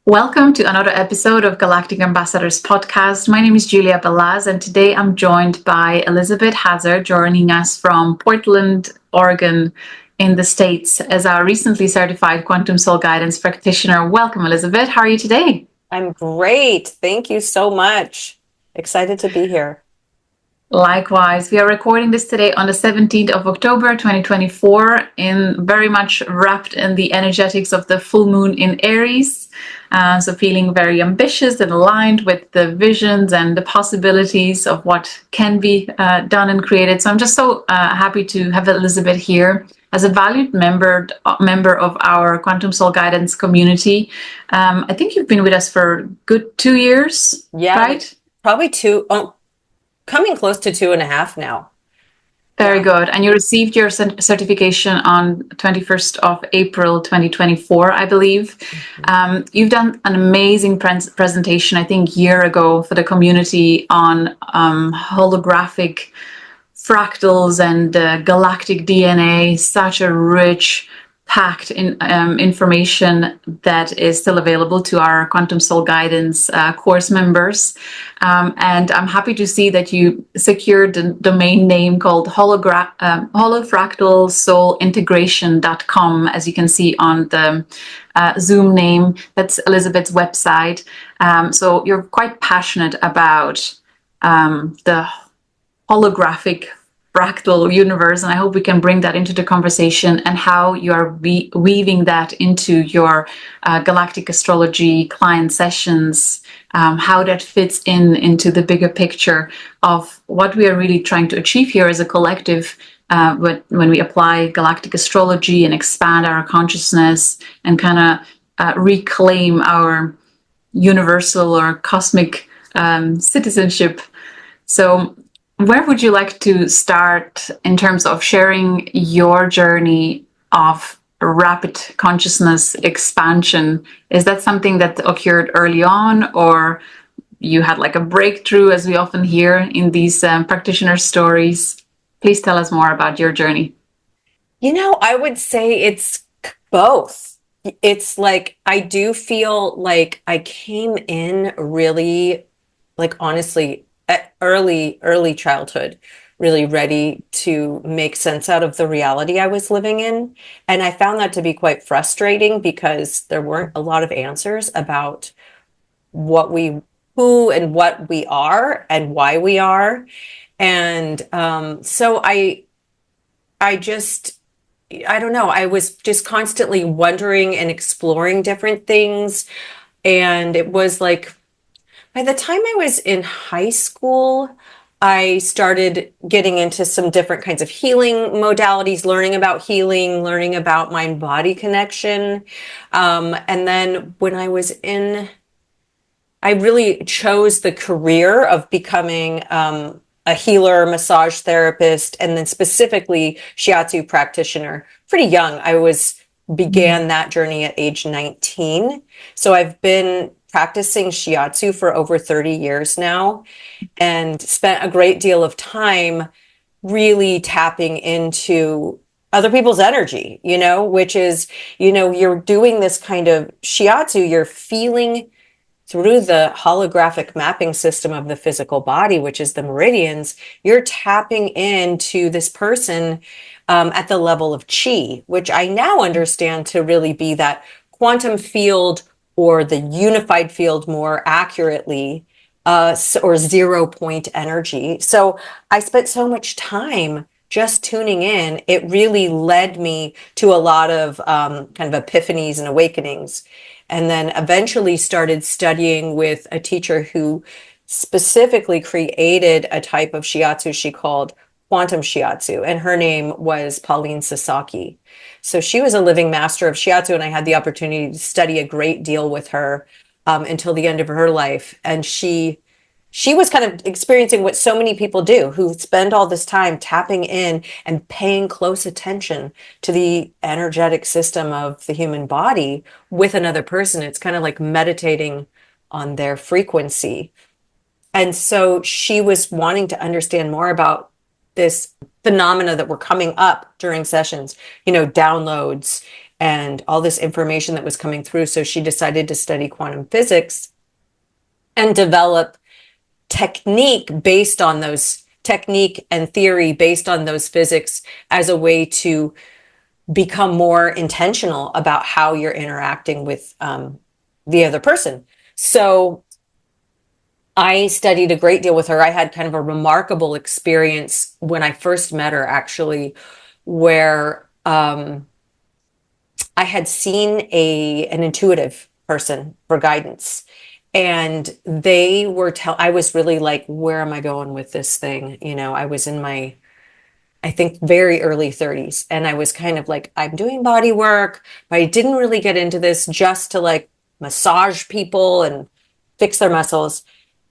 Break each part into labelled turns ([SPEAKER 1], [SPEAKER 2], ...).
[SPEAKER 1] Welcome to another episode of Galactic Ambassadors Podcast. My name is Julia Balaz, and today I'm joined by Elizabeth Hazzard, joining us from Portland, Oregon, in the States, as our recently certified Quantum Soul Guidance Practitioner. Welcome, Elizabeth. How are you today?
[SPEAKER 2] I'm great. Thank you so much. Excited to be here.
[SPEAKER 1] Likewise, we are recording this today on the 17th of October, 2024, very much wrapped in the energetics of the full moon in Aries. So feeling very ambitious and aligned with the visions and the possibilities of what can be done and created. So I'm just so happy to have Elizabeth here as a valued member of our Quantum Soul Guidance community. I think you've been with us for a good 2 years, right?
[SPEAKER 2] Probably coming close to 2.5 now.
[SPEAKER 1] Very good. And you received your certification on 21st of April, 2024, I believe. You've done an amazing presentation, I think, a year ago for the community on holographic fractals and galactic DNA, such a rich, packed information that is still available to our Quantum Soul Guidance course members. And I'm happy to see that you secured the domain name called Fractal Soul Integration.com, as you can see on the Zoom name. That's Elizabeth's website. So you're quite passionate about the holographic fractal universe, and I hope we can bring that into the conversation and how you are weaving that into your Galactic Astrology client sessions, how that fits into the bigger picture of what we are really trying to achieve here as a collective when we apply Galactic Astrology and expand our consciousness and kind of reclaim our universal or cosmic citizenship. So where would you like to start in terms of sharing your journey of rapid consciousness expansion? Is that something that occurred early on, or you had like a breakthrough, as we often hear in these practitioner stories? Please tell us more about your journey.
[SPEAKER 2] I would say it's both. It's like, I do feel like I came in really, like, honestly, at early childhood, really ready to make sense out of the reality I was living in. And I found that to be quite frustrating because there weren't a lot of answers about who and what we are and why we are. And so I don't know, I was just constantly wondering and exploring different things. And it was like, by the time I was in high school, I started getting into some different kinds of healing modalities, learning about healing, learning about mind-body connection. And then when I really chose the career of becoming a healer, massage therapist, and then specifically Shiatsu practitioner. Pretty young. Began that journey at age 19. So I've been practicing Shiatsu for over 30 years now and spent a great deal of time really tapping into other people's energy, which is, you're doing this kind of Shiatsu, you're feeling through the holographic mapping system of the physical body, which is the meridians, you're tapping into this person at the level of chi, which I now understand to really be that quantum field, or the unified field more accurately, or 0 point energy. So I spent so much time just tuning in. It really led me to a lot of kind of epiphanies and awakenings. And then eventually started studying with a teacher who specifically created a type of Shiatsu she called Quantum Shiatsu, and her name was Pauline Sasaki. So she was a living master of Shiatsu, and I had the opportunity to study a great deal with her until the end of her life. And she was kind of experiencing what so many people do, who spend all this time tapping in and paying close attention to the energetic system of the human body with another person. It's kind of like meditating on their frequency. And so she was wanting to understand more about this phenomena that were coming up during sessions, downloads and all this information that was coming through. So she decided to study quantum physics and develop technique and theory based on those physics as a way to become more intentional about how you're interacting with the other person. So I studied a great deal with her. I had kind of a remarkable experience when I first met her, actually, where I had seen an intuitive person for guidance. And they were I was really like, where am I going with this thing? You know, I was in my, I think, very early 30s. And I was kind of like, I'm doing body work, but I didn't really get into this just to like massage people and fix their muscles.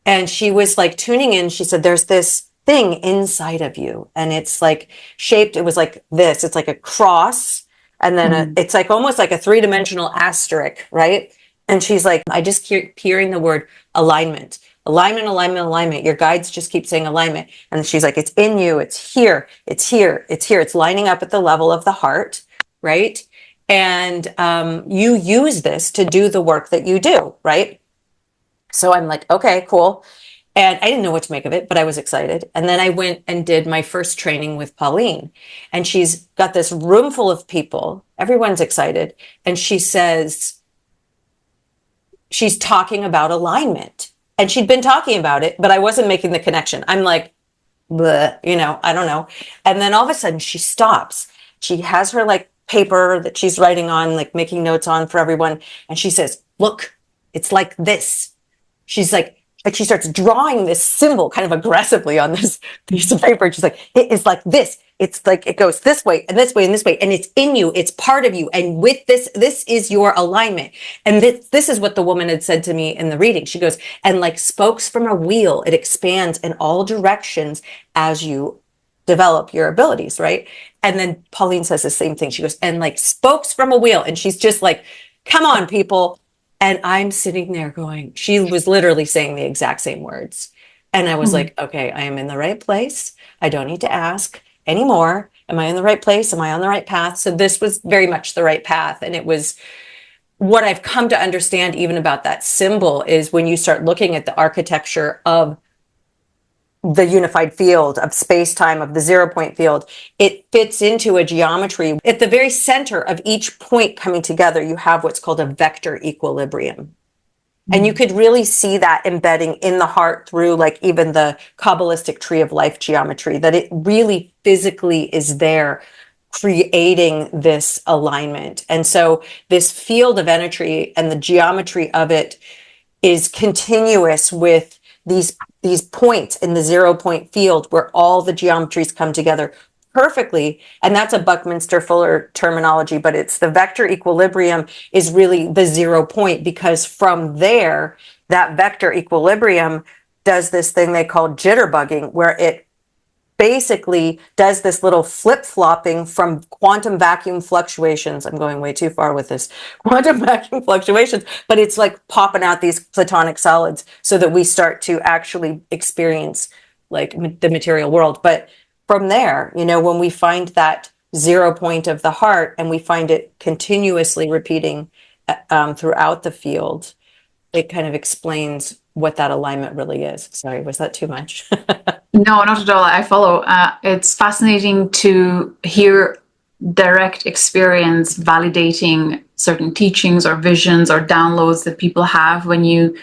[SPEAKER 2] And she was like tuning in. She said, there's this thing inside of you. And it's like shaped, it was like this. It's like a cross. And then it's like almost like a 3-dimensional asterisk, right? And she's like, I just keep hearing the word alignment, alignment, alignment, alignment. Your guides just keep saying alignment. And she's like, it's in you. It's here. It's here. It's here. It's lining up at the level of the heart, right? And you use this to do the work that you do, right? So I'm like, okay, cool. And I didn't know what to make of it, but I was excited. And then I went and did my first training with Pauline. And she's got this room full of people. Everyone's excited. And she says, she's talking about alignment. And she'd been talking about it, but I wasn't making the connection. I'm like, bleh, you know, I don't know. And then all of a sudden she stops. She has her like paper that she's writing on, like making notes on for everyone. And she says, look, it's like this. She's like, and she starts drawing this symbol kind of aggressively on this piece of paper. She's like, it is like this. It's like, it goes this way and this way and this way. And it's in you. It's part of you. And with this, this is your alignment. And this is what the woman had said to me in the reading. She goes, and like spokes from a wheel, it expands in all directions as you develop your abilities, right? And then Pauline says the same thing. She goes, and like spokes from a wheel. And she's just like, come on, people. And I'm sitting there going, she was literally saying the exact same words. And I was like, okay, I am in the right place. I don't need to ask anymore. Am I in the right place? Am I on the right path? So this was very much the right path. And it was what I've come to understand even about that symbol is when you start looking at the architecture of the unified field of space-time, of the 0-point field, it fits into a geometry. At the very center of each point coming together, you have what's called a vector equilibrium. And you could really see that embedding in the heart through like even the Kabbalistic tree of life geometry, that it really physically is there creating this alignment. And so this field of energy and the geometry of it is continuous with these points in the 0-point field where all the geometries come together perfectly. And that's a Buckminster Fuller terminology, but it's the vector equilibrium is really the 0 point, because from there, that vector equilibrium does this thing they call jitterbugging, where it basically does this little flip-flopping from quantum vacuum fluctuations. I'm going way too far with this. Quantum vacuum fluctuations, but it's like popping out these platonic solids so that we start to actually experience like the material world. But from there, you know, when we find that 0 point of the heart and we find it continuously repeating throughout the field, it kind of explains what that alignment really is. Sorry, was that too much?
[SPEAKER 1] No, not at all. I follow. It's fascinating to hear direct experience validating certain teachings or visions or downloads that people have when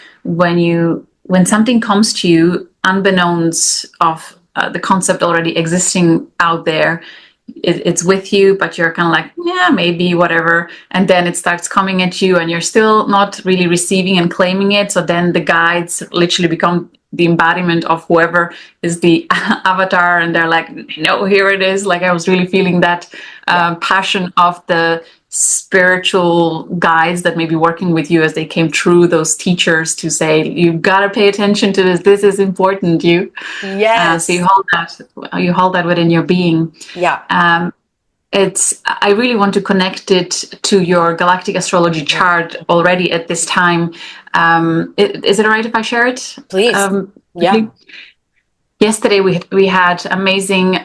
[SPEAKER 1] something comes to you unbeknownst of the concept already existing out there. It's with you, but you're kind of like, yeah, maybe, whatever. And then it starts coming at you and you're still not really receiving and claiming it. So then the guides literally become the embodiment of whoever is the avatar. And they're like, no, here it is. Like I was really feeling that passion of the spiritual guides that may be working with you as they came through, those teachers, to say, you've got to pay attention to this is important. So you hold that within your being. I really want to connect it to your Galactic Astrology chart already at this time. Is it all right if I share it?
[SPEAKER 2] Please.
[SPEAKER 1] yesterday we had amazing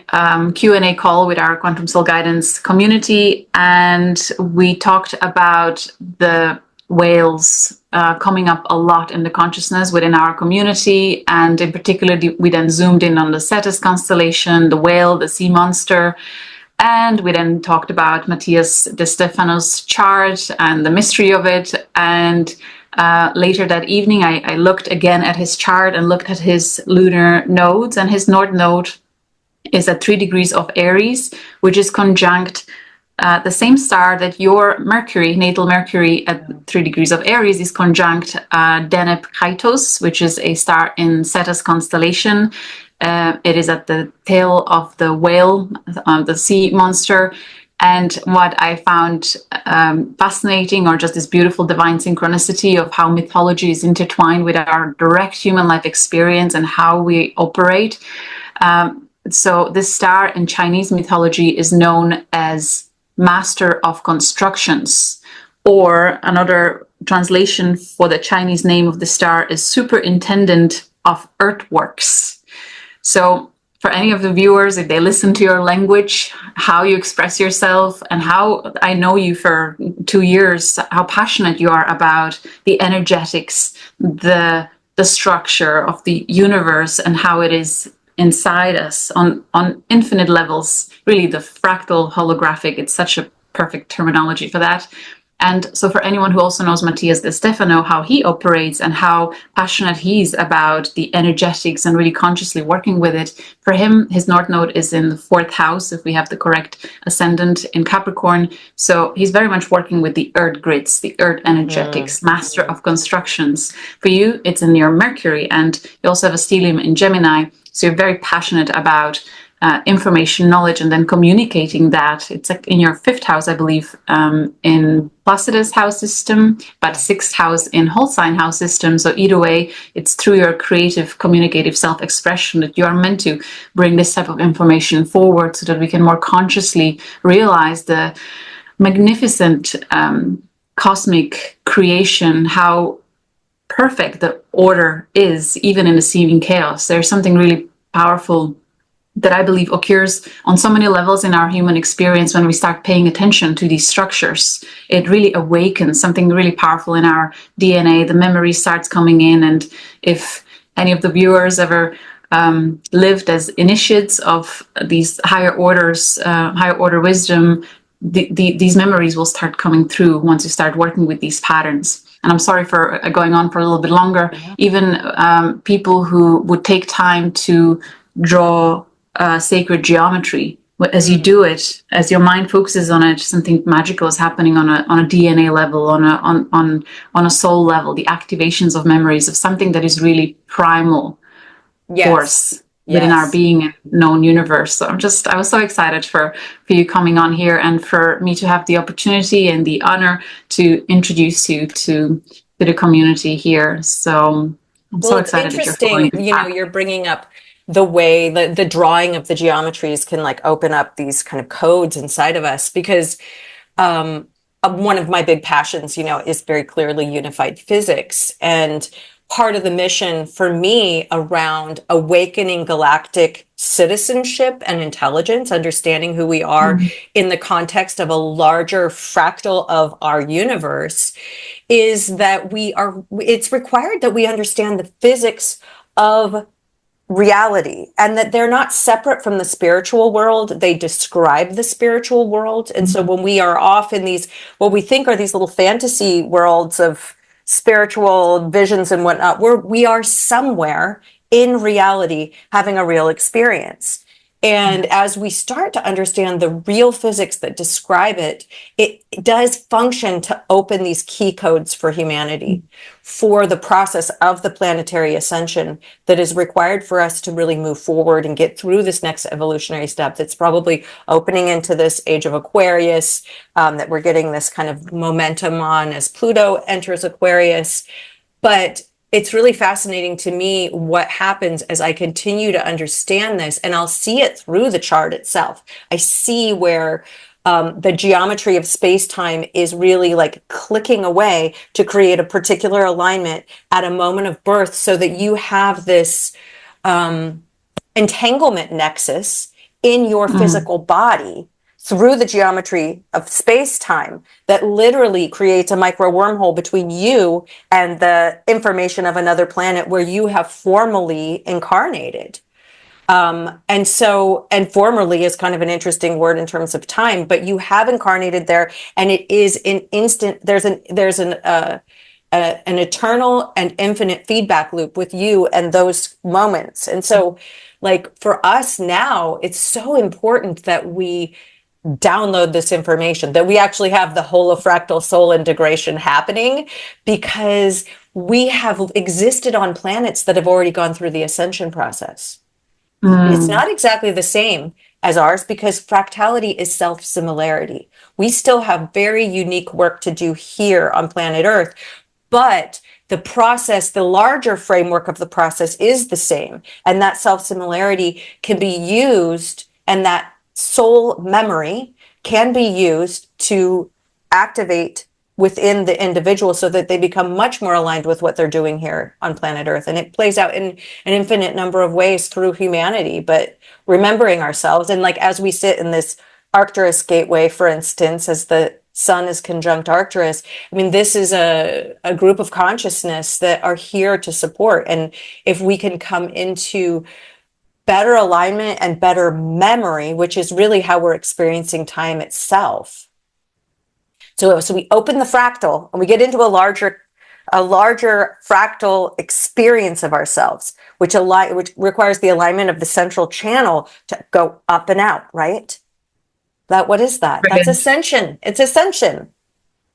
[SPEAKER 1] Q&A call with our Quantum Soul Guidance community, and we talked about the whales coming up a lot in the consciousness within our community, and in particular we then zoomed in on the Cetus constellation, the whale, the sea monster, and we then talked about Matthias De Stefano's chart and the mystery of it. And later that evening, I looked again at his chart and looked at his lunar nodes, and his north node is at 3 degrees of Aries, which is conjunct the same star that your Mercury, natal Mercury at 3 degrees of Aries, is conjunct Deneb Kaitos, which is a star in Cetus constellation. It is at the tail of the whale, the sea monster. And what I found fascinating, or just this beautiful divine synchronicity of how mythology is intertwined with our direct human life experience and how we operate. So this star in Chinese mythology is known as Master of Constructions, or another translation for the Chinese name of the star is Superintendent of Earthworks. So for any of the viewers, if they listen to your language, how you express yourself, and how I know you for 2 years, how passionate you are about the energetics, the structure of the universe, and how it is inside us on infinite levels, really the fractal holographic, it's such a perfect terminology for that. And so for anyone who also knows Matthias De Stefano, how he operates and how passionate he's about the energetics and really consciously working with it, for him, his North Node is in the 4th house, if we have the correct ascendant in Capricorn. So he's very much working with the earth grids, the earth energetics, master of constructions. For you, it's in your Mercury, and you also have a stellium in Gemini. So you're very passionate about information, knowledge, and then communicating that. It's like in your 5th house, I believe, in Placidus house system, but 6th house in whole sign house system. So either way, it's through your creative, communicative self-expression that you are meant to bring this type of information forward, so that we can more consciously realize the magnificent cosmic creation, how perfect the order is, even in the seeming chaos. There's something really powerful that I believe occurs on so many levels in our human experience when we start paying attention to these structures. It really awakens something really powerful in our DNA. The memory starts coming in, and if any of the viewers ever lived as initiates of these higher orders, higher order wisdom, these memories will start coming through once you start working with these patterns. And I'm sorry for going on for a little bit longer. Even people who would take time to draw sacred geometry, as you do it, as your mind focuses on it, something magical is happening on a DNA level, on a soul level, the activations of memories of something that is really primal force within our being and known universe. So I was so excited for you coming on here, and for me to have the opportunity and the honor to introduce you to the community here. So I'm so excited that you're following this path.
[SPEAKER 2] You're bringing up the way the drawing of the geometries can like open up these kind of codes inside of us, because one of my big passions, is very clearly unified physics. And part of the mission for me around awakening galactic citizenship and intelligence, understanding who we are in the context of a larger fractal of our universe, is that it's required that we understand the physics of reality, and that they're not separate from the spiritual world. They describe the spiritual world. And so when we are off in these, what we think are these little fantasy worlds of spiritual visions and whatnot, we are somewhere in reality having a real experience. And as we start to understand the real physics that describe it, it does function to open these key codes for humanity, for the process of the planetary ascension that is required for us to really move forward and get through this next evolutionary step that's probably opening into this age of Aquarius, that we're getting this kind of momentum on as Pluto enters Aquarius. But it's really fascinating to me what happens as I continue to understand this, and I'll see it through the chart itself. I see where the geometry of space-time is really like clicking away to create a particular alignment at a moment of birth, so that you have this entanglement nexus in your physical body through the geometry of space-time that literally creates a micro wormhole between you and the information of another planet where you have formally incarnated. And formerly is kind of an interesting word in terms of time, but you have incarnated there, and it is an instant. There's an eternal and infinite feedback loop with you and those moments. And so, like for us now, it's so important that we download this information, that we actually have the holofractal soul integration happening, because we have existed on planets that have already gone through the ascension process. It's not exactly the same as ours because fractality is self-similarity. We still have very unique work to do here on planet Earth, but the process, the larger framework of the process is the same. And that self-similarity can be used, and that soul memory can be used to activate within the individual so that they become much more aligned with what they're doing here on planet Earth. And it plays out in an infinite number of ways through humanity, but remembering ourselves. And like, as we sit in this Arcturus gateway, for instance, as the sun is conjunct Arcturus, I mean, this is a group of consciousness that are here to support. And if we can come into better alignment and better memory, which is really how we're experiencing time itself. So we open the fractal and we get into a larger fractal experience of ourselves, which requires the alignment of the central channel to go up and out, right? What is that? That's ascension. It's ascension.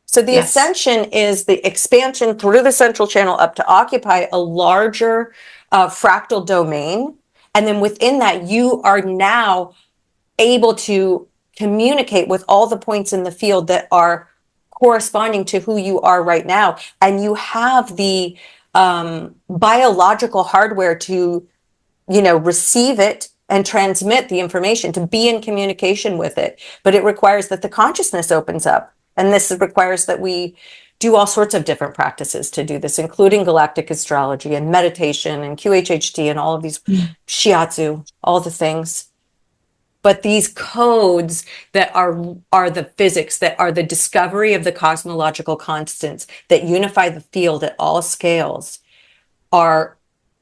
[SPEAKER 2] So the ascension is the expansion through the central channel up to occupy a larger fractal domain. And then within that, you are now able to communicate with all the points in the field that are corresponding to who you are right now. And you have the biological hardware to, receive it and transmit the information, to be in communication with it. But it requires that the consciousness opens up. And this requires that we do all sorts of different practices to do this, including galactic astrology and meditation and QHHT and all of these shiatsu, all the things. But these codes that are the physics, that are the discovery of the cosmological constants that unify the field at all scales, are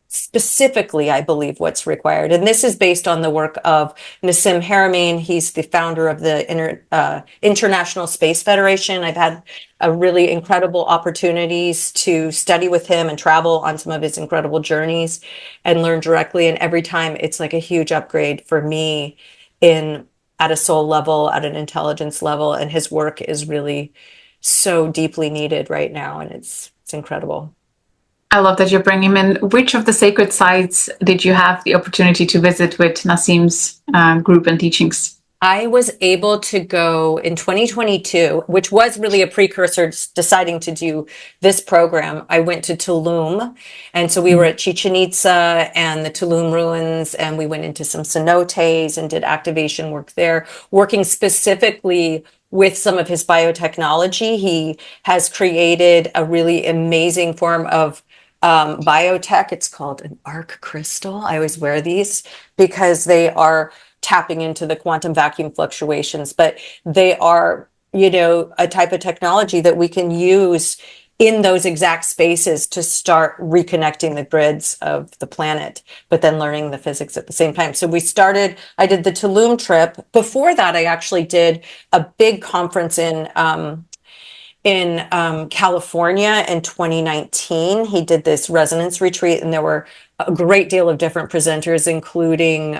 [SPEAKER 2] specifically, I believe, what's required. And this is based on the work of Nassim Haramain. He's the founder of the International Space Federation. I've had a really incredible opportunities to study with him and travel on some of his incredible journeys and learn directly. And every time it's like a huge upgrade for me at a soul level, at an intelligence level. And his work is really so deeply needed right now. And it's incredible.
[SPEAKER 1] I love that you're bringing him in. Which of the sacred sites did you have the opportunity to visit with Nassim's group and teachings?
[SPEAKER 2] I was able to go in 2022, which was really a precursor to deciding to do this program. I went to Tulum. And so we were at Chichen Itza and the Tulum ruins, and we went into some cenotes and did activation work there, working specifically with some of his biotechnology. He has created a really amazing form of biotech. It's called an arc crystal. I always wear these because they are tapping into the quantum vacuum fluctuations, but they are, a type of technology that we can use in those exact spaces to start reconnecting the grids of the planet, but then learning the physics at the same time. So I did the Tulum trip. Before that, I actually did a big conference in California in 2019. He did this resonance retreat, and there were a great deal of different presenters, including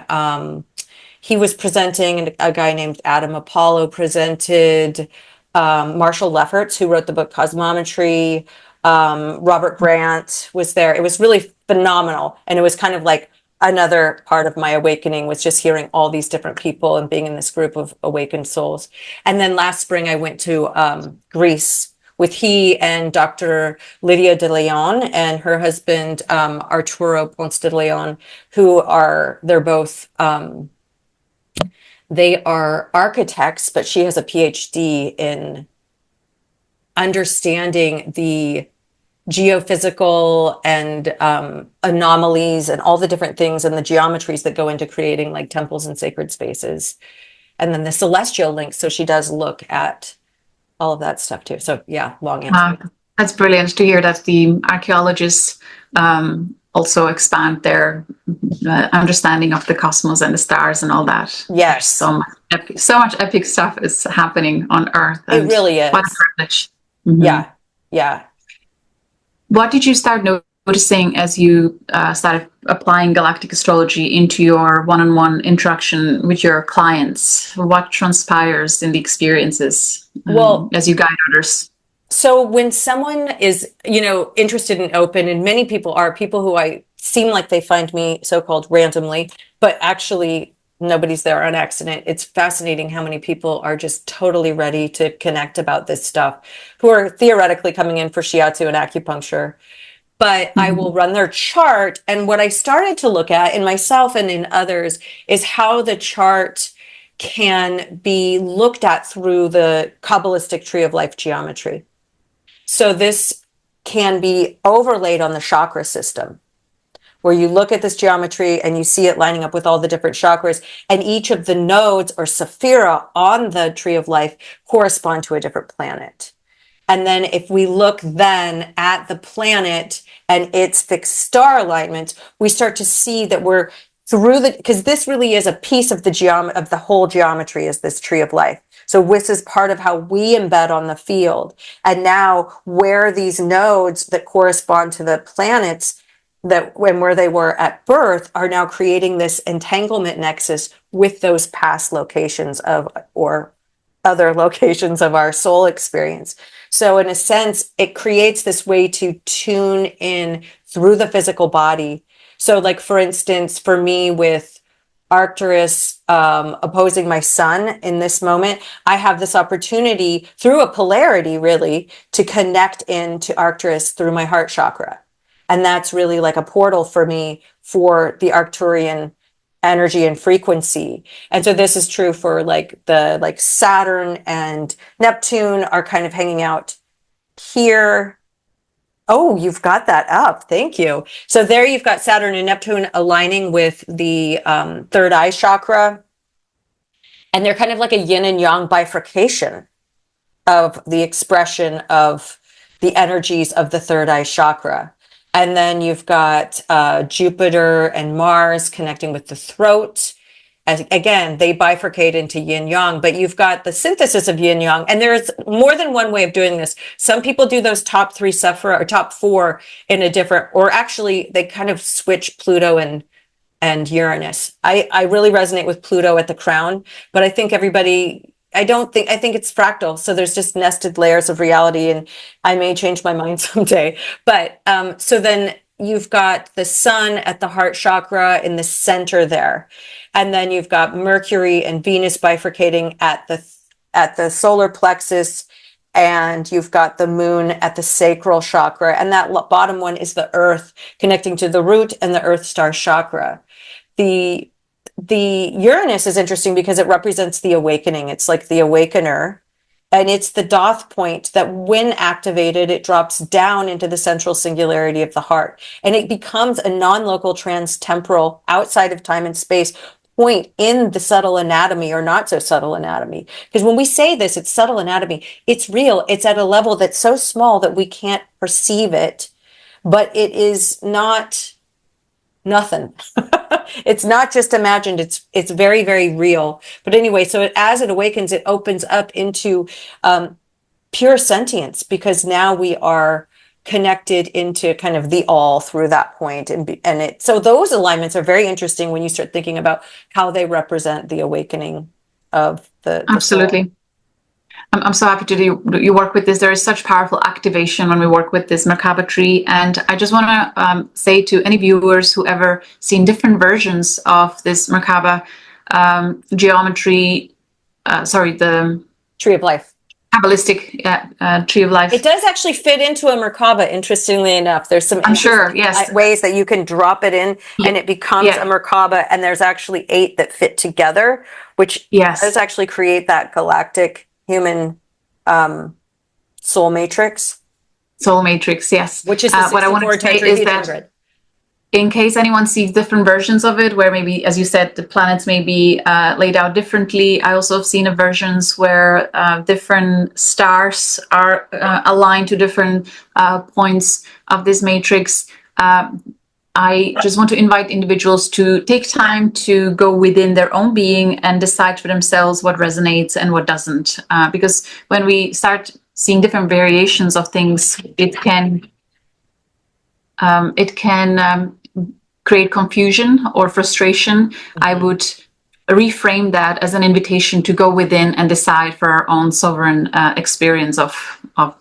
[SPEAKER 2] he was presenting, and a guy named Adam Apollo presented, Marshall Lefferts, who wrote the book Cosmometry, Robert Grant was there. It was really phenomenal. And it was kind of like another part of my awakening, was just hearing all these different people and being in this group of awakened souls. And then last spring, I went to Greece with he and Dr. Lydia de Leon and her husband, Arturo Ponce de Leon, they're both, they are architects, but she has a PhD in understanding the geophysical and anomalies and all the different things and the geometries that go into creating like temples and sacred spaces. And then the celestial links. So she does look at all of that stuff too. So yeah, long answer.
[SPEAKER 1] That's brilliant to hear that the archaeologists also expand their understanding of the cosmos and the stars and all that.
[SPEAKER 2] Yes.
[SPEAKER 1] So much epic stuff is happening on Earth.
[SPEAKER 2] It really is.
[SPEAKER 1] What a privilege.
[SPEAKER 2] Yeah. Yeah.
[SPEAKER 1] What did you start noticing as you started applying galactic astrology into your one-on-one interaction with your clients? What transpires in the experiences as you guide others?
[SPEAKER 2] So when someone is, interested and open, and many people are people who I seem like they find me so-called randomly, but actually nobody's there on accident. It's fascinating how many people are just totally ready to connect about this stuff, who are theoretically coming in for shiatsu and acupuncture. But I will run their chart. And what I started to look at in myself and in others is how the chart can be looked at through the Kabbalistic tree of life geometry. So this can be overlaid on the chakra system, where you look at this geometry and you see it lining up with all the different chakras, and each of the nodes or sephira on the tree of life correspond to a different planet. And then if we look then at the planet and its fixed star alignment, we start to see that we're through because this really is a piece of the whole geometry, is this tree of life. So this is part of how we embed on the field. And now where these nodes that correspond to the planets where they were at birth are now creating this entanglement nexus with those past locations or other locations of our soul experience. So in a sense, it creates this way to tune in through the physical body. So like, for instance, for me with Arcturus opposing my sun in this moment, I have this opportunity through a polarity really to connect into Arcturus through my heart chakra. And that's really like a portal for me for the Arcturian energy and frequency. And so this is true for like Saturn and Neptune are kind of hanging out here. Oh, you've got that up. Thank you. So there you've got Saturn and Neptune aligning with the third eye chakra. And they're kind of like a yin and yang bifurcation of the expression of the energies of the third eye chakra. And then you've got Jupiter and Mars connecting with the throat. As, again, they bifurcate into yin yang, but you've got the synthesis of yin yang. And there's more than one way of doing this. Some people do those top three sephira or top four in a different, or actually they kind of switch Pluto and Uranus. I really resonate with Pluto at the crown, but I think I think it's fractal. So there's just nested layers of reality, and I may change my mind someday. But so then you've got the sun at the heart chakra in the center there. And then you've got Mercury and Venus bifurcating at the solar plexus, and you've got the moon at the sacral chakra. And that bottom one is the earth connecting to the root and the earth star chakra. The Uranus is interesting because it represents the awakening. It's like the awakener, and it's the doth point that when activated, it drops down into the central singularity of the heart, and it becomes a non-local trans-temporal outside of time and space point in the subtle anatomy or not so subtle anatomy. Because when we say this, it's subtle anatomy, it's real. It's at a level that's so small that we can't perceive it, but it is not nothing. It's not just imagined. It's very, very real. But anyway, so as it awakens, it opens up into pure sentience, because now we are connected into kind of the all through that point. So those alignments are very interesting when you start thinking about how they represent the awakening of the
[SPEAKER 1] Absolutely.
[SPEAKER 2] soul.
[SPEAKER 1] I'm so happy to do you work with this. There is such powerful activation when we work with this Merkaba tree. And I just want to say to any viewers who ever seen different versions of this Merkaba geometry, the
[SPEAKER 2] Tree of Life.
[SPEAKER 1] Kabbalistic tree of life.
[SPEAKER 2] It does actually fit into a Merkaba, interestingly enough. There's some ways that you can drop it in and it becomes a Merkaba, and there's actually 8 that fit together, which does actually create that galactic human soul matrix.
[SPEAKER 1] Soul Matrix, yes.
[SPEAKER 2] Which is the
[SPEAKER 1] what I want to say is that in case anyone sees different versions of it, where maybe, as you said, the planets may be laid out differently, I also have seen versions where different stars are aligned to different points of this matrix. I just want to invite individuals to take time to go within their own being and decide for themselves what resonates and what doesn't. Because when we start seeing different variations of things, it can create confusion or frustration. Mm-hmm. I would reframe that as an invitation to go within and decide for our own sovereign experience of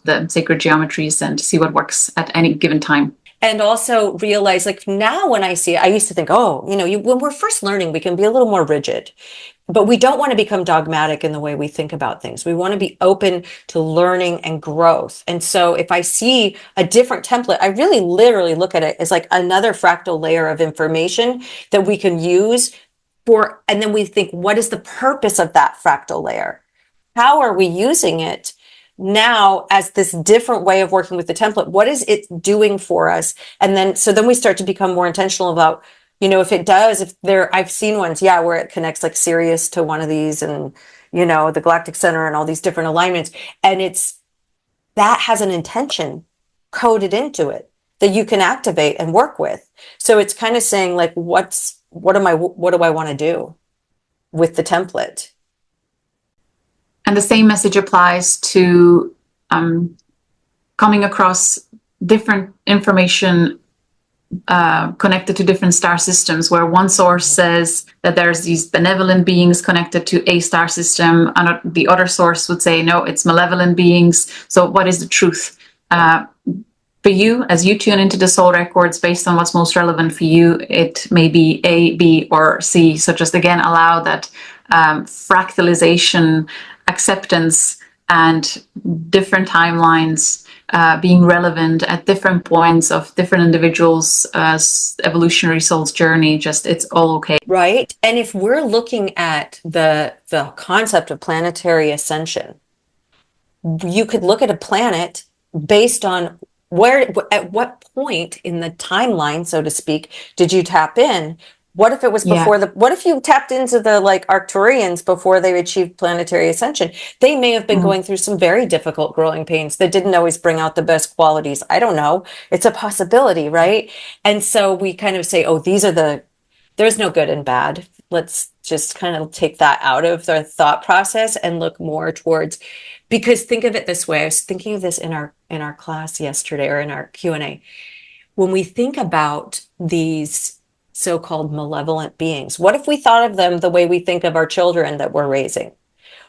[SPEAKER 1] the sacred geometries and see what works at any given time.
[SPEAKER 2] And also realize, like, now when I see it, I used to think, oh, when we're first learning, we can be a little more rigid, but we don't want to become dogmatic in the way we think about things. We want to be open to learning and growth. And so if I see a different template, I really literally look at it as like another fractal layer of information that we can use for, and then we think, what is the purpose of that fractal layer? How are we using it now as this different way of working with the template? What is it doing for us? And then, so then we start to become more intentional about, if it does, I've seen ones, where it connects like Sirius to one of these and, the Galactic Center and all these different alignments. And that has an intention coded into it that you can activate and work with. So it's kind of saying like, what do I want to do with the template?
[SPEAKER 1] And the same message applies to coming across different information connected to different star systems, where one source says that there's these benevolent beings connected to a star system, and the other source would say, no, it's malevolent beings. So what is the truth? For you, as you tune into the soul records based on what's most relevant for you, it may be A, B, or C. So just again, allow that fractalization, acceptance, and different timelines being relevant at different points of different individuals' evolutionary soul's journey. Just, it's all okay.
[SPEAKER 2] Right. And if we're looking at the concept of planetary ascension, you could look at a planet based on at what point in the timeline, so to speak, did you tap in? What if it was before what if you tapped into the Arcturians before they achieved planetary ascension? They may have been going through some very difficult growing pains that didn't always bring out the best qualities. I don't know. It's a possibility, right? And so we kind of say, oh, there's no good and bad. Let's just kind of take that out of their thought process and look more towards, because think of it this way. I was thinking of this in our class yesterday, or in our Q&A. When we think about these so-called malevolent beings, what if we thought of them the way we think of our children that we're raising?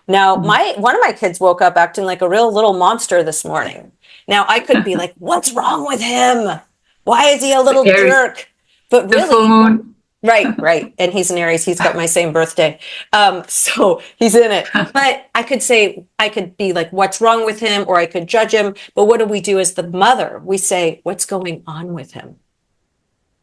[SPEAKER 2] Now, one of my kids woke up acting like a real little monster this morning. Now, I could be like, what's wrong with him? Why is he a little jerk? But really, right. And he's an Aries. He's got my same birthday. So he's in it. But I could be like, what's wrong with him? Or I could judge him. But what do we do as the mother? We say, what's going on with him?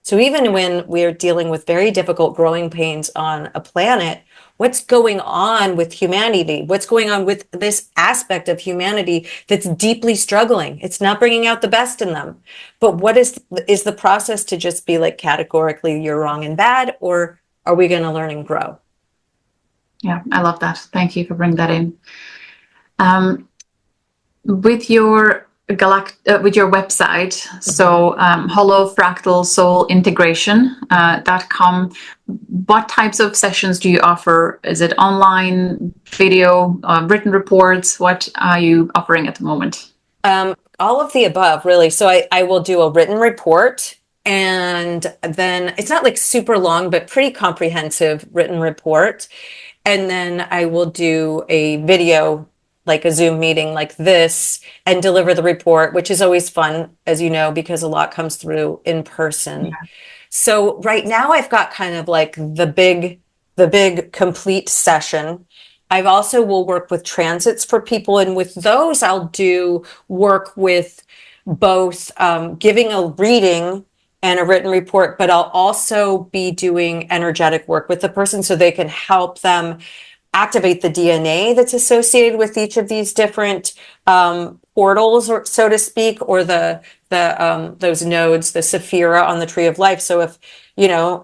[SPEAKER 2] So even when we're dealing with very difficult growing pains on a planet, what's going on with humanity? What's going on with this aspect of humanity that's deeply struggling? It's not bringing out the best in them. But what is the process to just be like categorically you're wrong and bad, or are we going to learn and grow?
[SPEAKER 1] Yeah, I love that. Thank you for bringing that in. With your website, so Fractal Soul Integration.com, what types of sessions do you offer? Is it online, video, written reports? What are you offering at the moment?
[SPEAKER 2] All of the above, really. So I will do a written report, and then it's not like super long, but pretty comprehensive written report. And then I will do a video, like a Zoom meeting like this, and deliver the report, which is always fun, as you know, because a lot comes through in person. Yeah. So right now I've got kind of like the big complete session. I've also will work with transits for people. And with those, I'll do work with both giving a reading and a written report, but I'll also be doing energetic work with the person so they can help them activate the DNA that's associated with each of these different portals, or so to speak, or the those nodes, the sephira on the tree of life. So if,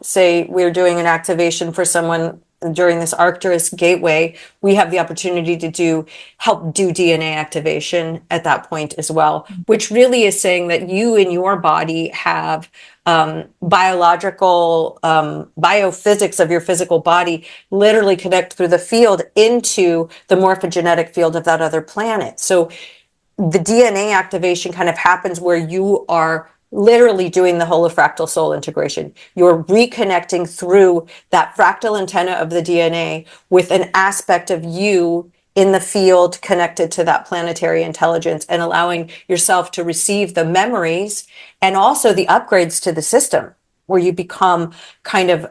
[SPEAKER 2] say we're doing an activation for someone during this Arcturus gateway, we have the opportunity to help do DNA activation at that point as well, which really is saying that you in your body have biological biophysics of your physical body literally connect through the field into the morphogenetic field of that other planet. So the DNA activation kind of happens where you are literally doing the whole of fractal soul integration. You're reconnecting through that fractal antenna of the DNA with an aspect of you in the field connected to that planetary intelligence, and allowing yourself to receive the memories and also the upgrades to the system, where you become kind of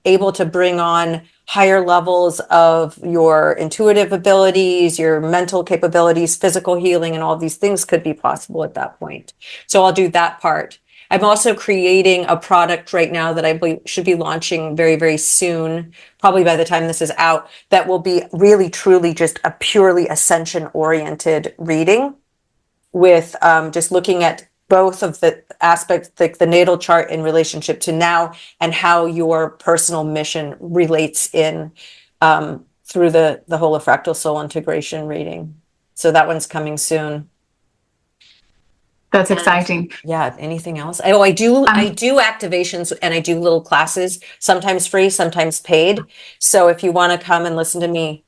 [SPEAKER 2] able to bring on higher levels of your intuitive abilities, your mental capabilities, physical healing, and all these things could be possible at that point. So I'll do that part. I'm also creating a product right now that I believe should be launching very, very soon, probably by the time this is out, that will be really, truly just a purely ascension-oriented reading with just looking at both of the aspects, the natal chart in relationship to now, and how your personal mission relates in through the whole of fractal soul integration reading. So that one's coming soon.
[SPEAKER 1] That's exciting.
[SPEAKER 2] Yeah. Anything else? I do activations, and I do little classes, sometimes free, sometimes paid. So if you want to come and listen to me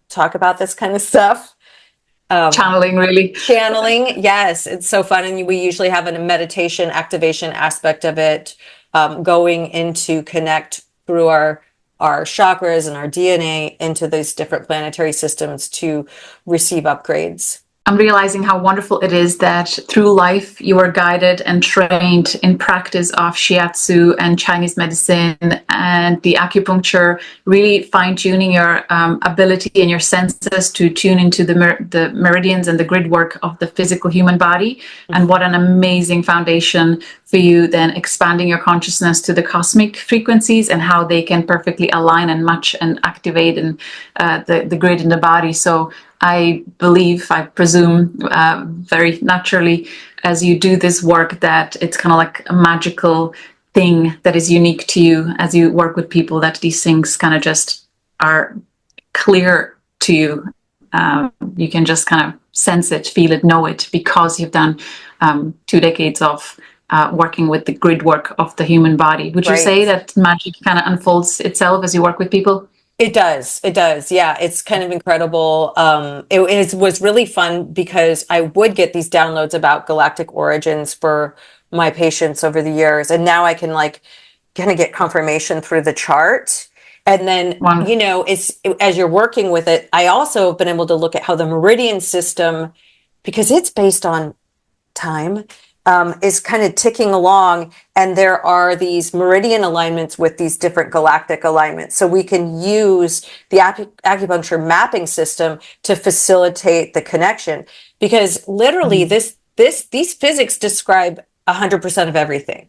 [SPEAKER 2] talk about this kind of stuff,
[SPEAKER 1] channeling, really.
[SPEAKER 2] Channeling, yes, it's so fun. And we usually have a meditation activation aspect of it, going into connect through our chakras and our DNA into these different planetary systems to receive upgrades.
[SPEAKER 1] I'm realizing how wonderful it is that through life you are guided and trained in practice of Shiatsu and Chinese medicine and the acupuncture, really fine-tuning your ability and your senses to tune into the meridians and the grid work of the physical human body. And what an amazing foundation for you then expanding your consciousness to the cosmic frequencies and how they can perfectly align and match and activate and the grid in the body. So I presume very naturally, as you do this work, that it's kind of like a magical thing that is unique to you as you work with people, that these things kind of just are clear to you. You can just kind of sense it, feel it, know it, because you've done 2 decades of working with the grid work of the human body. Would you say that magic kind of unfolds itself as you work with people?
[SPEAKER 2] It does. Yeah, it's kind of incredible. It was really fun because I would get these downloads about galactic origins for my patients over the years. And now I can kind of get confirmation through the chart. And then, as you're working with it, I also have been able to look at how the meridian system, because it's based on time, is kind of ticking along, and there are these meridian alignments with these different galactic alignments. So we can use the acupuncture mapping system to facilitate the connection, because literally these physics describe 100% of everything.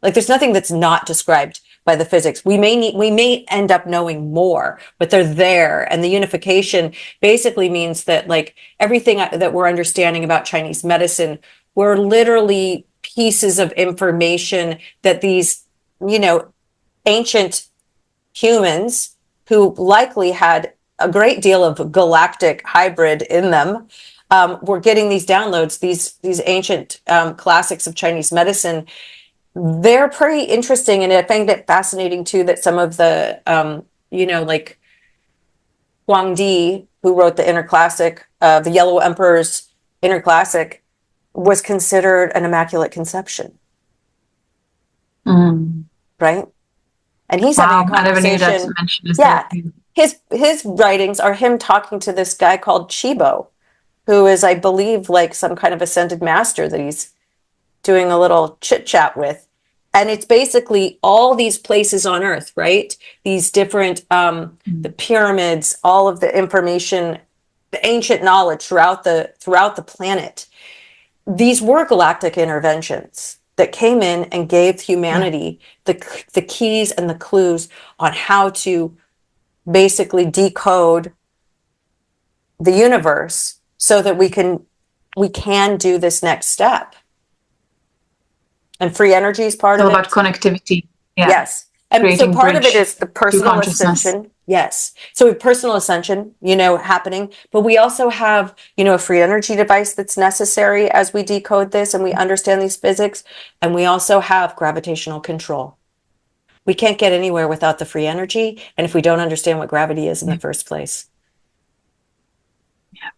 [SPEAKER 2] Like there's nothing that's not described by the physics. We may end up knowing more, but they're there. And the unification basically means that everything that we're understanding about Chinese medicine, were literally pieces of information that these, ancient humans who likely had a great deal of galactic hybrid in them, were getting these downloads, these ancient classics of Chinese medicine. They're pretty interesting. And I find it fascinating too, that some of the, Huangdi, who wrote the Inner Classic, the Yellow Emperor's Inner Classic, was considered an immaculate conception. Right? And he's having a conversation. His writings are him talking to this guy called Chibo, who is, I believe, some kind of ascended master that he's doing a little chit chat with. And it's basically all these places on Earth, right? These different, the pyramids, all of the information, the ancient knowledge throughout the planet. These were galactic interventions that came in and gave humanity the keys and the clues on how to basically decode the universe so that we can do this next step. And free energy is part
[SPEAKER 1] It's
[SPEAKER 2] of
[SPEAKER 1] all
[SPEAKER 2] it.
[SPEAKER 1] about connectivity. Yeah.
[SPEAKER 2] Yes. And
[SPEAKER 1] Creating
[SPEAKER 2] so part of it
[SPEAKER 1] bridge
[SPEAKER 2] is the personal
[SPEAKER 1] consciousness.
[SPEAKER 2] ascension. Yes. So we have personal ascension, happening, but we also have, a free energy device that's necessary as we decode this and we understand these physics. And we also have gravitational control. We can't get anywhere without the free energy. And if we don't understand what gravity is in the first place.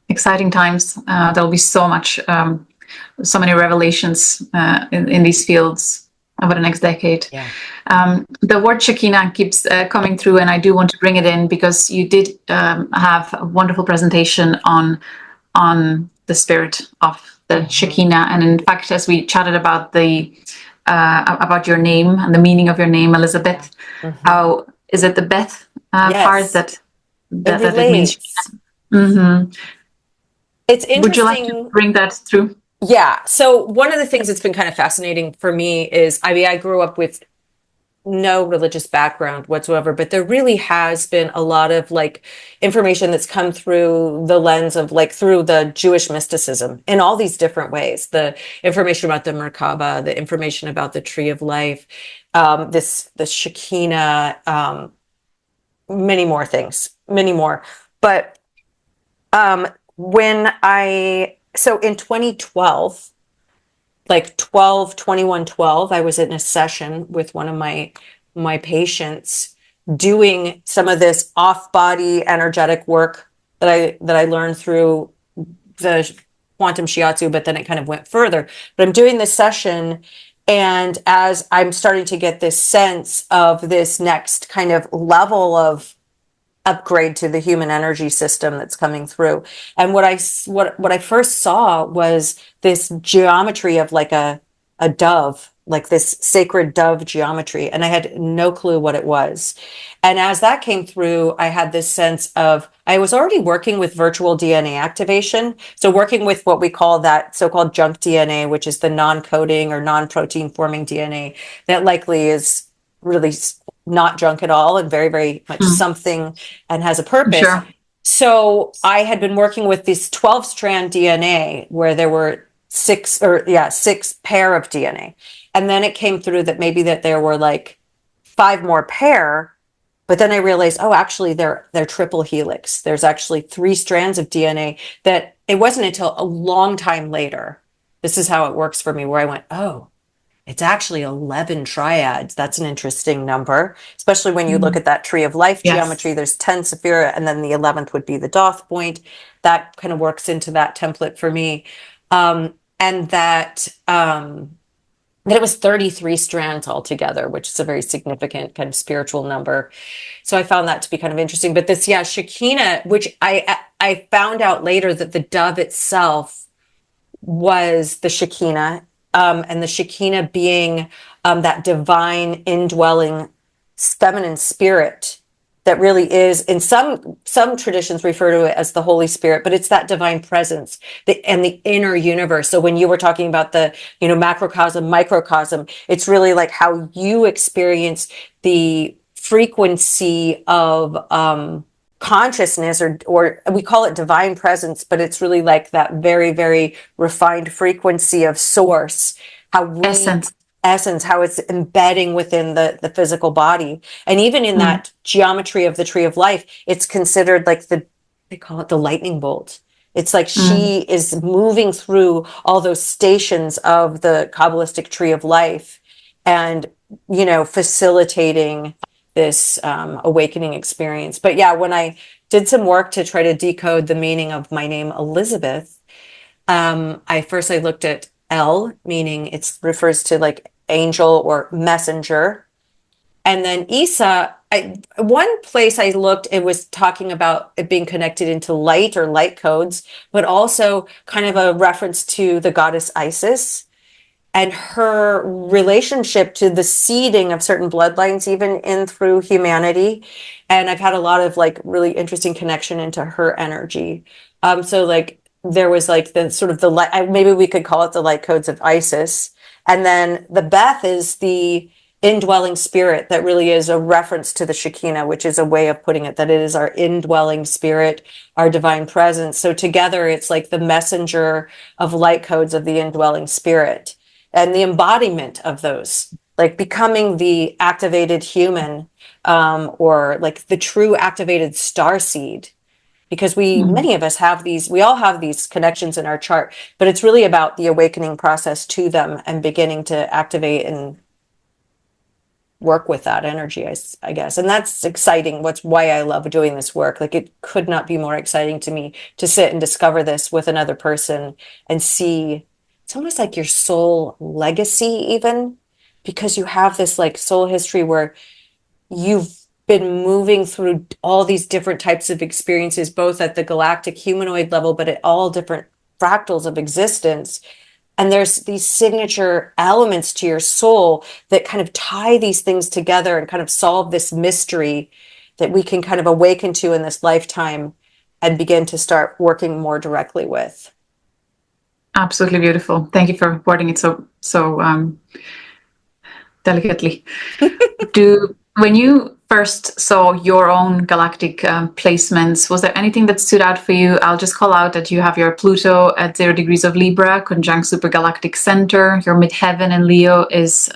[SPEAKER 1] Exciting times. There'll be so many revelations in these fields over the next decade.
[SPEAKER 2] Yeah.
[SPEAKER 1] The word Shekinah keeps coming through, and I do want to bring it in because you did have a wonderful presentation on the spirit of the Shekinah. And in fact, as we chatted about about your name and the meaning of your name, Elizabeth, how is it the Beth part that it means?
[SPEAKER 2] It's interesting.
[SPEAKER 1] Would you like to bring that through?
[SPEAKER 2] Yeah. So one of the things that's been kind of fascinating for me is, I grew up with no religious background whatsoever, but there really has been a lot of information that's come through the lens of through the Jewish mysticism in all these different ways. The information about the Merkaba, the information about the Tree of Life, the Shekinah, many more things, many more. But so in 2012, 2112, I was in a session with one of my patients doing some of this off-body energetic work that I learned through the quantum shiatsu, but then it kind of went further. But I'm doing this session, and as I'm starting to get this sense of this next kind of level of upgrade to the human energy system that's coming through. And what I first saw was this geometry of a dove, this sacred dove geometry. And I had no clue what it was. And as that came through, I had this sense of, I was already working with virtual DNA activation. So working with what we call that so-called junk DNA, which is the non-coding or non-protein forming DNA that likely is really not junk at all and very, very much something and has a purpose.
[SPEAKER 1] Sure.
[SPEAKER 2] So I had been working with this 12-strand DNA where there were six pair of DNA. And then it came through that maybe that there were 5 more pair, but then I realized, actually they're triple helix. There's actually 3 strands of DNA that it wasn't until a long time later. This is how it works for me, where I went, it's actually 11 triads. That's an interesting number, especially when you look at that Tree of Life geometry. There's 10 sephira, and then the 11th would be the Doth point. That kind of works into that template for me. And that it was 33 strands altogether, which is a very significant kind of spiritual number. So I found that to be kind of interesting. But this, Shekinah, which I found out later that the dove itself was the Shekinah. And the Shekinah being that divine indwelling feminine spirit that really is, in some traditions refer to it as the Holy Spirit, but it's that divine presence and the inner universe. So when you were talking about the macrocosm, microcosm, it's really how you experience the frequency of consciousness, or we call it divine presence, but it's really that very, very refined frequency of source, essence, how it's embedding within the physical body. And even in that geometry of the Tree of Life, it's considered they call it the lightning bolt. It's she is moving through all those stations of the Kabbalistic Tree of Life and, facilitating this awakening experience. But when I did some work to try to decode the meaning of my name, Elizabeth, I looked at El, meaning it refers to angel or messenger. And then Isa, one place I looked, it was talking about it being connected into light or light codes, but also kind of a reference to the goddess Isis and her relationship to the seeding of certain bloodlines, even in through humanity. And I've had a lot of really interesting connection into her energy. So there was the sort of the light, maybe we could call it the light codes of Isis. And then the Beth is indwelling spirit that really is a reference to the Shekinah, which is a way of putting it, that it is our indwelling spirit, our divine presence. So together it's like the messenger of light codes of the indwelling spirit and the embodiment of those, like becoming the activated human, or like the true activated starseed. Because many of us have these, we all have these connections in our chart, but it's really about the awakening process to them and beginning to activate and work with that energy, I guess. And that's exciting. Why I love doing this work. Like, it could not be more exciting to me to sit and discover this with another person and see, it's almost like your soul legacy even, because you have this like soul history where you've been moving through all these different types of experiences, both at the galactic humanoid level, but at all different fractals of existence. And there's these signature elements to your soul that kind of tie these things together and kind of solve this mystery that we can kind of awaken to in this lifetime and begin to start working more directly with.
[SPEAKER 1] Absolutely beautiful. Thank you for wording it so delicately. When you first saw your own galactic placements, was there anything that stood out for you? I'll just call out that you have your Pluto at 0 degrees of Libra, conjunct supergalactic center. Your midheaven in Leo is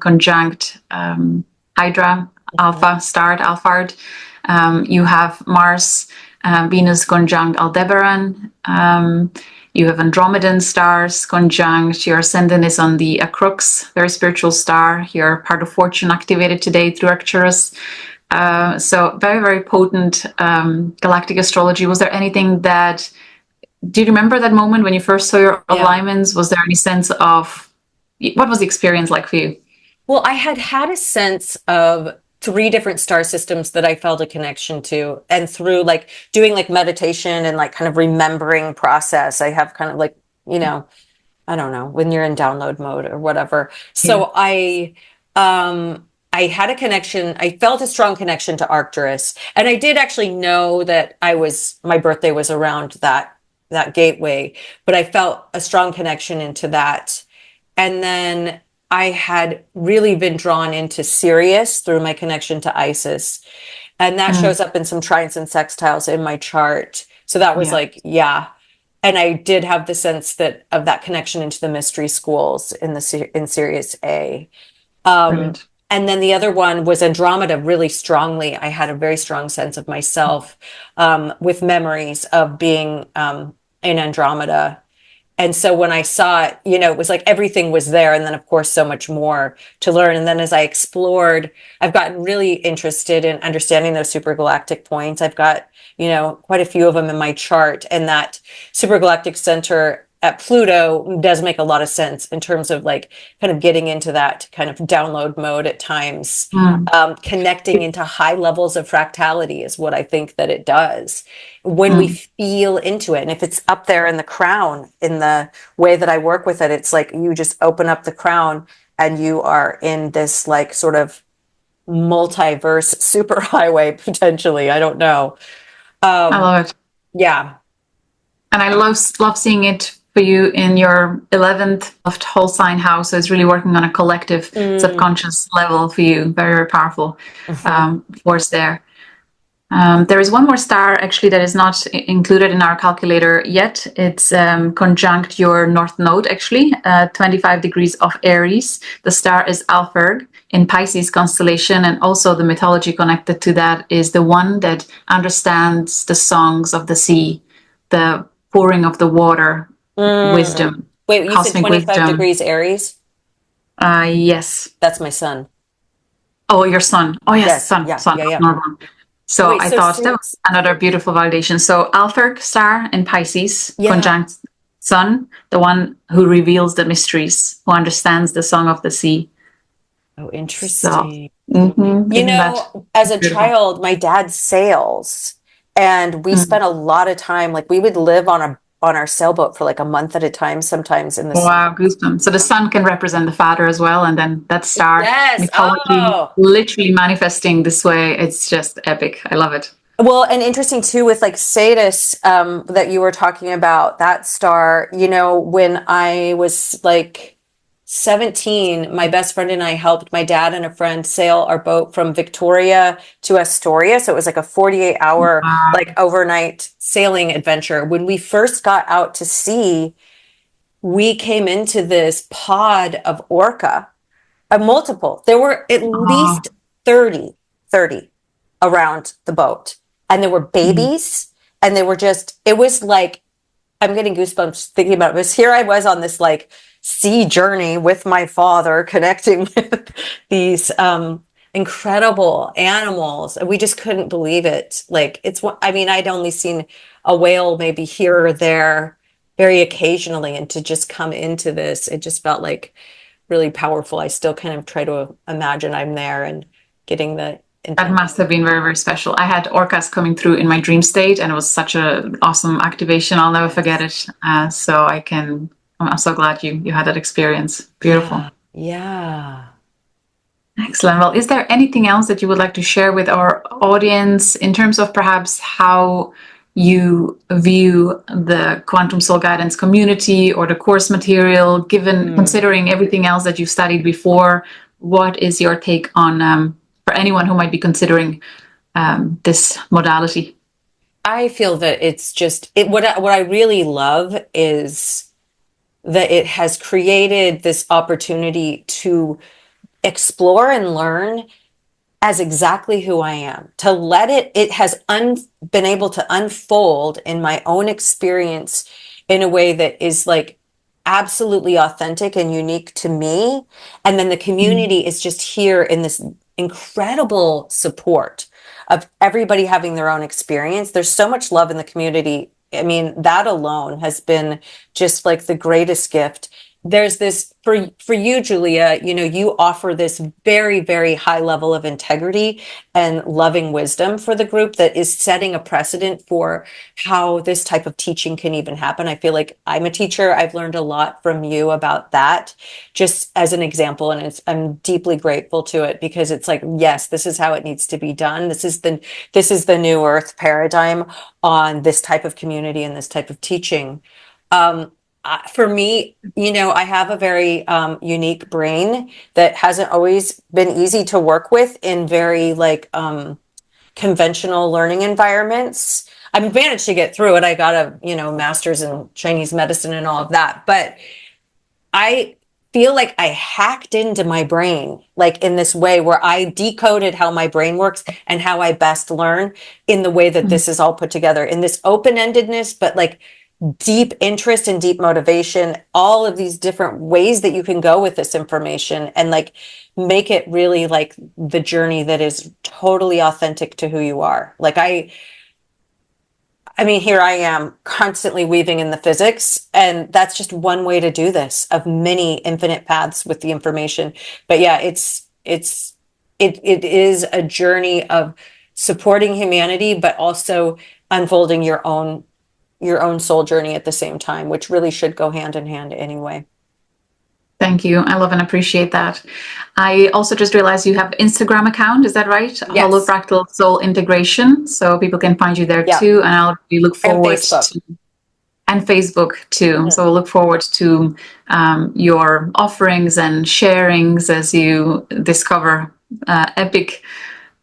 [SPEAKER 1] conjunct Hydra, Alpha, Star, Alphard. You have Mars, Venus conjunct Aldebaran. You have Andromedan stars conjunct. Your ascendant is on the Crux, very spiritual star. Your part of fortune activated today through Arcturus. So very, very potent galactic astrology. Was there anything do you remember that moment when you first saw your alignments? Was there any sense of, what was the experience like for you?
[SPEAKER 2] Well, I had a sense of 3 different star systems that I felt a connection to, and through like doing like meditation and like kind of remembering process, I have kind of like, I don't know, when you're in download mode or whatever. So I had a connection. I felt a strong connection to Arcturus, and I did actually know that my birthday was around that gateway, but I felt a strong connection into that. And then I had really been drawn into Sirius through my connection to Isis. And that shows up in some trines and sextiles in my chart. So that was and I did have the sense of that connection into the mystery schools in Sirius A. And then the other one was Andromeda really strongly. I had a very strong sense of myself with memories of being in Andromeda. And so when I saw it, it was like everything was there. And then, of course, so much more to learn. And then as I explored, I've gotten really interested in understanding those supergalactic points. I've got, quite a few of them in my chart. And that supergalactic center at Pluto does make a lot of sense in terms of like kind of getting into that kind of download mode at times. Connecting into high levels of fractality is what I think that it does when we feel into it. And if it's up there in the crown, in the way that I work with it, it's like you just open up the crown and you are in this like sort of multiverse superhighway potentially. I don't know.
[SPEAKER 1] I love it.
[SPEAKER 2] Yeah.
[SPEAKER 1] And I love seeing it for you in your 11th of whole sign house. So it's really working on a collective subconscious level for you. Very, very powerful force there. There is one more star actually that is not included in our calculator yet. It's conjunct your North Node actually, 25 degrees of Aries. The star is Pherg in Pisces constellation, and also the mythology connected to that is the one that understands the songs of the sea, the pouring of the water, wisdom.
[SPEAKER 2] Wait, you said 25
[SPEAKER 1] wisdom.
[SPEAKER 2] Degrees Aries?
[SPEAKER 1] Yes.
[SPEAKER 2] That's my son.
[SPEAKER 1] Oh, your son. Oh, yes, son.
[SPEAKER 2] Yeah.
[SPEAKER 1] So I thought that was another beautiful validation. So Pherg star in Pisces, conjunct sun, the one who reveals the mysteries, who understands the song of the sea.
[SPEAKER 2] Oh, interesting. So, as a child, my dad sails, and we spent a lot of time, like we would live on our sailboat for like a month at a time, sometimes in the
[SPEAKER 1] Wow, goosebumps. So the sun can represent the father as well, and then that star mythology literally manifesting this way. It's just epic. I love it.
[SPEAKER 2] Well, and interesting too with like Satis that you were talking about, that star, when I was like 17, my best friend and I helped my dad and a friend sail our boat from Victoria to Astoria. So it was like a 48-hour,
[SPEAKER 1] Wow.
[SPEAKER 2] like overnight sailing adventure. When we first got out to sea, we came into this pod of orca, a multiple. There were at least 30 around the boat. And there were babies, and they were just, it was like, I'm getting goosebumps thinking about this. Here I was on this like sea journey with my father, connecting with these incredible animals. And we just couldn't believe it. Like, it's what, I mean, I'd only seen a whale maybe here or there very occasionally. And to just come into this, it just felt like really powerful. I still kind of try to imagine I'm there and getting the
[SPEAKER 1] That must have been very, very special. I had orcas coming through in my dream state, and it was such an awesome activation. I'll never forget it. I'm so glad you had that experience. Beautiful.
[SPEAKER 2] Yeah.
[SPEAKER 1] Excellent. Well, is there anything else that you would like to share with our audience in terms of perhaps how you view the Quantum Soul Guidance community or the course material, given considering everything else that you've studied before? What is your take on for anyone who might be considering this modality?
[SPEAKER 2] I feel that it's just what I really love is that it has created this opportunity to explore and learn as exactly who I am, to let it has been able to unfold in my own experience in a way that is like absolutely authentic and unique to me. And then the community is just here in this incredible support of everybody having their own experience. There's so much love in the community. I mean, that alone has been just like the greatest gift. There's this for you, Julia, you know, you offer this very, very high level of integrity and loving wisdom for the group that is setting a precedent for how this type of teaching can even happen. I feel like I'm a teacher. I've learned a lot from you about that, just as an example. And I'm deeply grateful to it, because it's like, yes, this is how it needs to be done. This is the new earth paradigm on this type of community and this type of teaching. For me, you know, I have a very unique brain that hasn't always been easy to work with in very like conventional learning environments. I've managed to get through it. I got a, you know, master's in Chinese medicine and all of that, but I feel like I hacked into my brain, like in this way where I decoded how my brain works and how I best learn in the way that this is all put together in this open-endedness, but like deep interest and deep motivation, all of these different ways that you can go with this information and like make it really like the journey that is totally authentic to who you are. Like I mean, here I am constantly weaving in the physics, and that's just one way to do this of many infinite paths with the information. But yeah, it is a journey of supporting humanity, but also unfolding your own soul journey at the same time, which really should go hand in hand anyway.
[SPEAKER 1] Thank you. I love and appreciate that. I also just realized you have Instagram account. Is that right?
[SPEAKER 2] Yes.
[SPEAKER 1] Fractal Soul Integration. So people can find you there too. And I'll really look forward and Facebook too. So we'll look forward to your offerings and sharings as you discover epic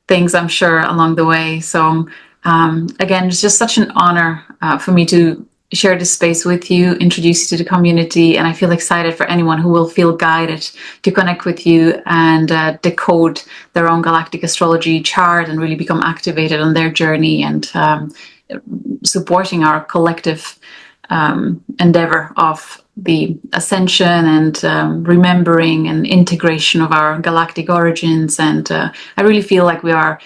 [SPEAKER 1] things, I'm sure, along the way. So again, it's just such an honor for me to share this space with you, introduce you to the community, and I feel excited for anyone who will feel guided to connect with you and decode their own galactic astrology chart and really become activated on their journey and supporting our collective endeavor of the ascension and remembering and integration of our galactic origins. And I really feel like we are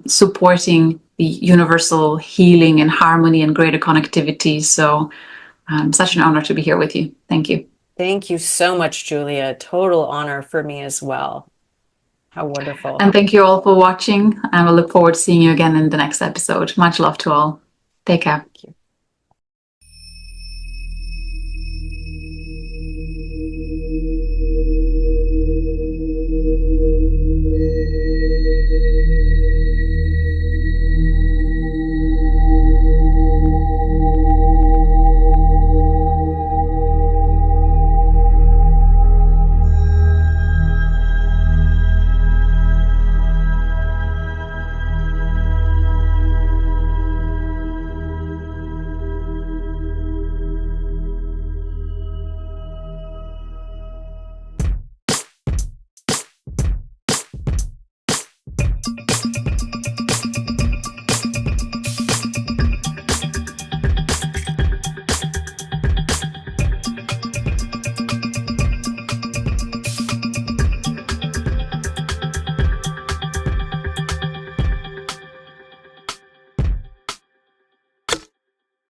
[SPEAKER 1] supporting the universal healing and harmony and greater connectivity. So such an honor to be here with you. Thank you.
[SPEAKER 2] Thank you so much, Julia. Total honor for me as well. How wonderful.
[SPEAKER 1] And thank you all for watching. And we'll look forward to seeing you again in the next episode. Much love to all. Take care.
[SPEAKER 2] Thank you.